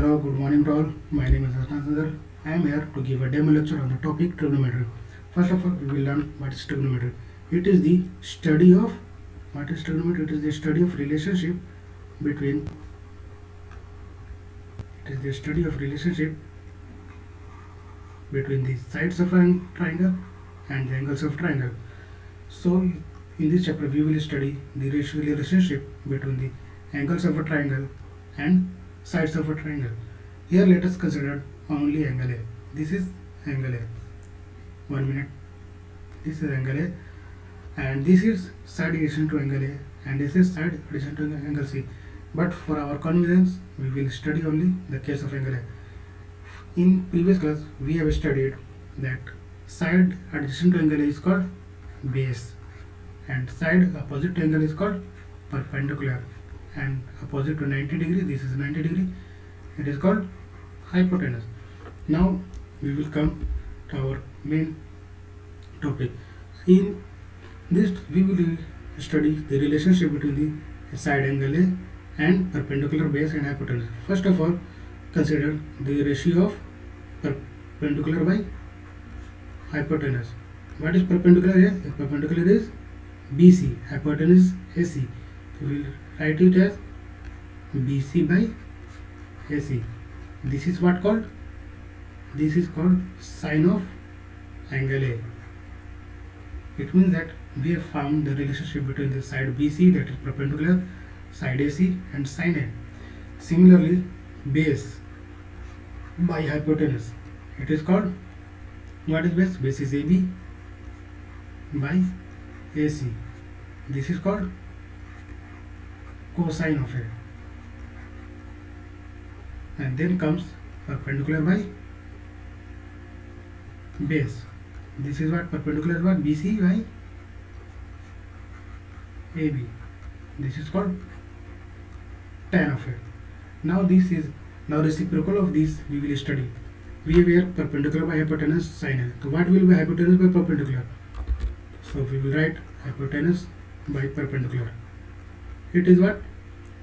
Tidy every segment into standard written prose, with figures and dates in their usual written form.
Hello, good morning to all. My name is Hassan Sadar. I am here to give a demo lecture on the topic trigonometry. First of all, we will learn what is trigonometry. It is the study of what is trigonometry. It is the study of relationship between the sides of a triangle and the angles of triangle. So, in this chapter, we will study the relationship between the angles of a triangle and sides of a triangle. Here, let us consider only angle A. This is angle A. 1 minute. This is angle A, and this is side adjacent to angle A, and this is side adjacent to angle C. But for our convenience, we will study only the case of angle A. In previous class, we have studied that side adjacent to angle A is called base, and side opposite to angle is called perpendicular, and opposite to 90 degree, this is 90 degree, it is called hypotenuse. Now we will come to our main topic. In this we will study the relationship between the side angle A and perpendicular base and hypotenuse. First of all, consider the ratio of perpendicular by hypotenuse. What is perpendicular here? Perpendicular is BC, hypotenuse AC. We will write it as BC by AC. This is what called? This is called sine of angle A. It means that we have found the relationship between the side BC, that is perpendicular, side AC, and sine A. Similarly, base by hypotenuse, it is called, what is base? Base is AB by AC. This is called cosine of A. And then comes perpendicular by base. This is what perpendicular is, what? BC by AB. This is called tan of A. Now reciprocal of this we will study. We have here perpendicular by hypotenuse sine A. So what will be hypotenuse by perpendicular? So we will write hypotenuse by perpendicular. It is what?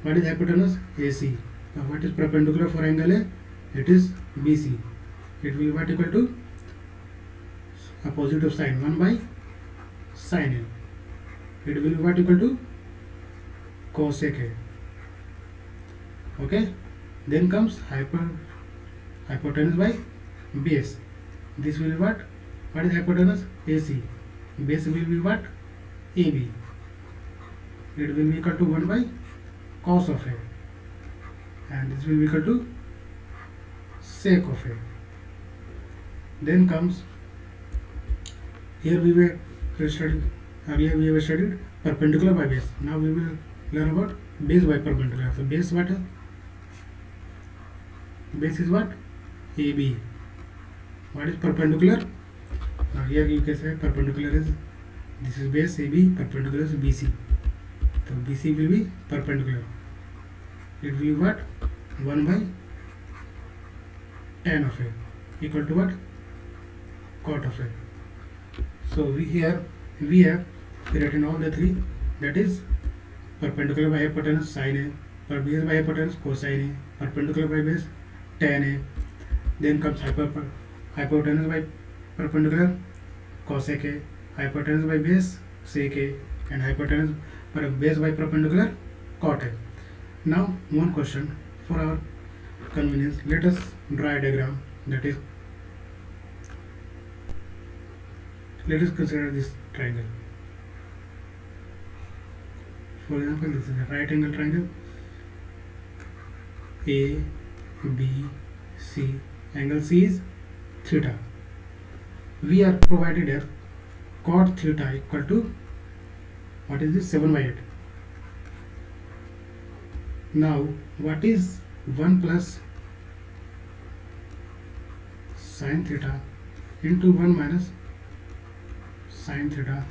What is hypotenuse? AC. Now what is perpendicular for angle A? It is BC. It will be what equal to opposite of sine, 1 by sine A. It will be what equal to cosec A. Okay. Then comes hypotenuse by base. This will be what? What is hypotenuse? AC. Base will be what? AB. It will be equal to 1 by cos of A. And this will be equal to sec of A. Then comes, here we were studied, earlier we have studied perpendicular by base. Now we will learn about base by perpendicular. So base what? Base is what? AB. What is perpendicular? Now here you can say perpendicular is, this is base AB, perpendicular is BC. So BC will be perpendicular. It will be what? 1 by tan of A equal to what? Cot of A. So we have written all the three, that is perpendicular by hypotenuse sine A, base by hypotenuse cosine A, perpendicular by base tan A. Then comes hypotenuse by perpendicular cosec A, hypotenuse by base sec A, and hypotenuse by base by perpendicular cot A. Now one question for our convenience, let us draw a diagram, that is, let us consider this triangle. For example, this is a right angle triangle, A, B, C. Angle C is theta. We are provided here cot theta equal to, what is this? 7 by 8. Now what is 1 plus sin theta into 1 minus sin theta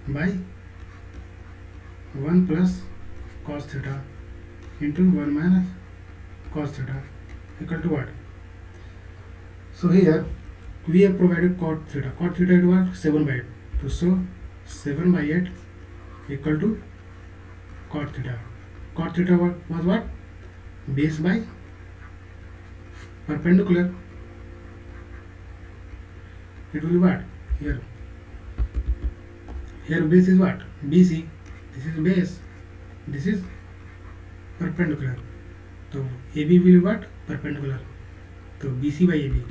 by 1 plus cos theta into 1 minus cos theta equal to what? So here we have provided cot theta. Cot theta is what? 7 by 8. So 7 by 8 equal to cot theta. Cot theta was what? Base by perpendicular, it will be what? Here base is what? BC. This is base. This is perpendicular. So AB will be what? Perpendicular. So BC by AB.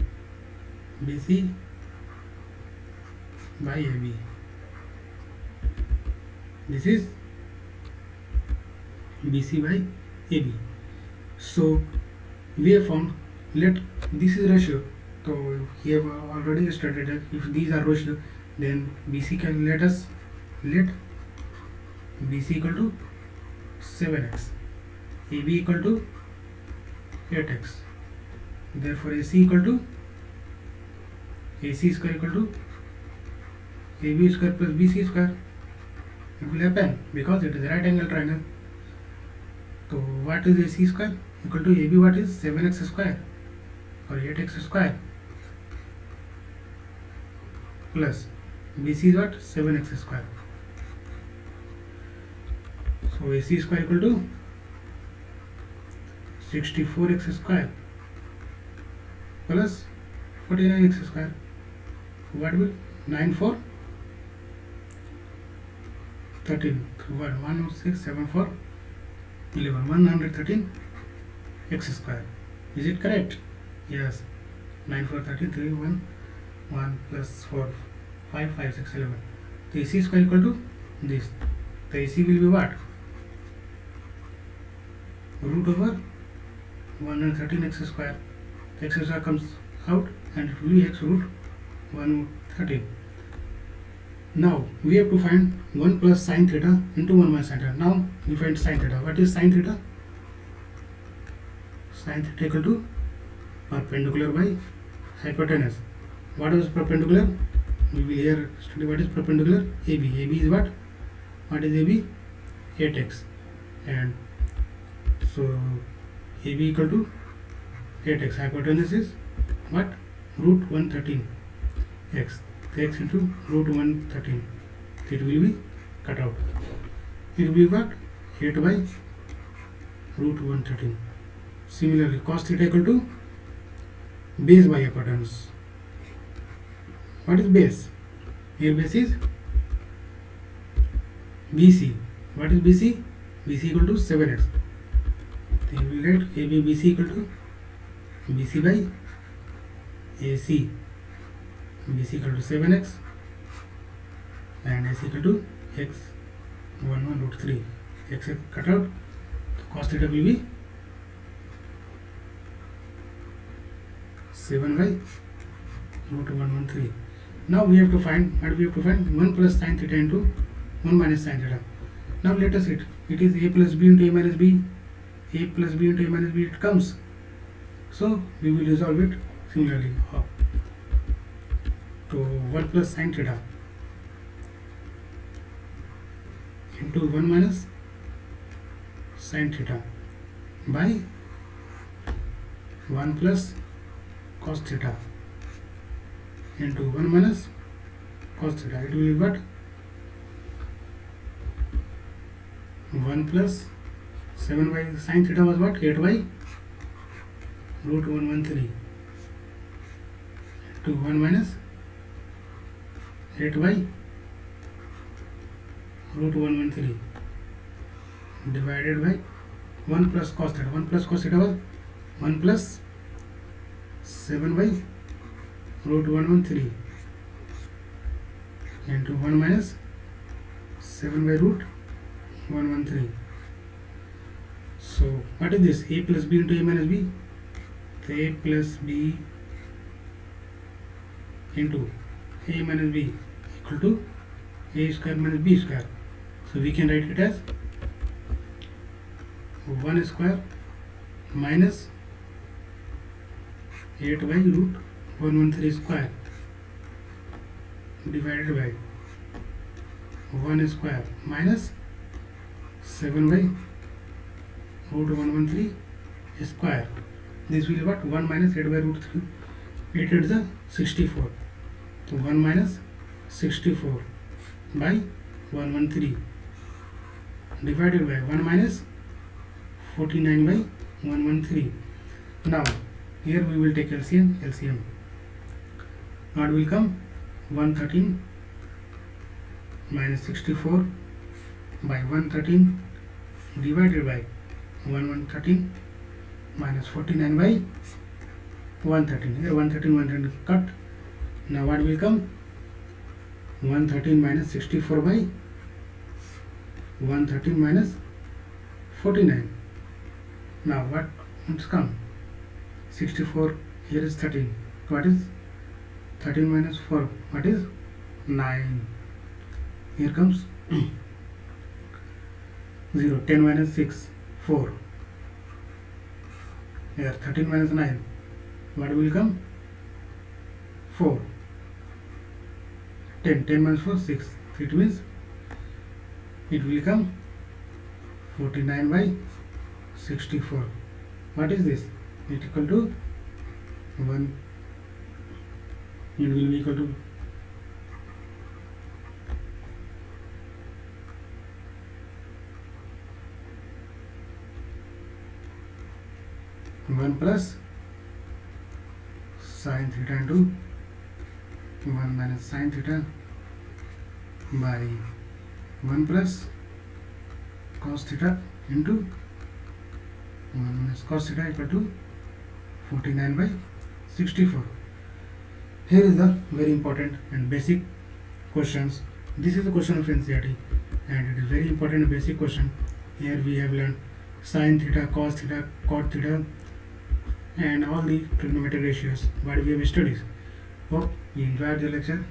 BC by AB. This is BC by AB. So we have found, let this is ratio. So we have already studied that if these are ratio, then BC can let BC equal to 7x, AB equal to 8x. Therefore AC equal to AC square equal to AB square plus BC square. It will happen because it is a right angle triangle. So what is AC square? Equal to AB, what is 7x square or 8x square plus BC is what? 7x square. So AC square equal to 64x square plus 49x square. What will 9 4 13 1 6 7 4 11 113 x square. Is it correct? Yes. 9 4 13 3 1 1 plus 4 5 5 6 11. The AC square equal to this. The AC will be what? Root over 113 x square. The x square comes out and it will be x root 113. Now we have to find 1 plus sine theta into 1 minus sine theta. Now we find sine theta. What is sine theta? Sine theta equal to perpendicular by hypotenuse. What is perpendicular? We will here study what is perpendicular. AB. AB is what? What is AB? 8x. And so AB equal to 8x. Hypotenuse is what? Root 113 x. X into root 113. It will be cut out. It will be what? 8 by root 113. Similarly, cos theta equal to base by hypotenuse. What is base? Here base is BC. What is BC? BC equal to 7x. Then we write AB BC equal to BC by AC. BC equal to 7x and AC equal to x 1 root 3. X cut out. So cos theta will be 7 by root 113. Now we have to find, what we have to find? 1 plus sine theta into 1 minus sine theta. Now let us see it. It is a plus b into a minus b. A plus b into a minus b, it comes. So we will resolve it similarly. So 1 plus sine theta into 1 minus sine theta by 1 plus cos theta into 1 minus cos theta. It will be what? 1 plus 7 by sine theta was what? 8 by root 113 into 1 minus 8 by root 113 divided by 1 plus cos theta. 1 plus cos theta was 1 plus 7 by root 113 into 1 minus 7 by root 113. So what is this? A plus b into a minus b. So a plus b into a minus b equal to a square minus b square. So we can write it as 1 square minus 8 by root 113 square divided by 1 square minus 7 by root 113 square. This will be what? 1 minus 8 by root 3. 8 is the 64. So 1 minus 64 by 113 divided by 1 minus 49 by 113. Now Here we will take LCM. What will come? 113 minus 64 by 113 divided by 113 minus 49 by 113. Here 113 cut. Now what will come? 113 minus 64 by 113 minus 49. Now what must come? 64. Here is 13. What is 13 minus 4? What is 9? Here comes 0. 10 minus 6, 4. Here 13 minus 9. What will come? 4. 10 minus 4, 6. It means it will come 49 by 64. What is this? It equal to 1. It will be equal to 1 plus sin theta into 1 minus sin theta by 1 plus cos theta into 1 minus cos theta equal to 49 by 64. Here is the very important and basic questions. This is a question of NCERT and it is very important basic question. Here we have learned sin theta, cos theta, cot theta and all the trigonometric ratios what we have studied. Hope you enjoyed the lecture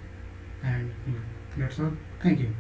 and that's all. Thank you.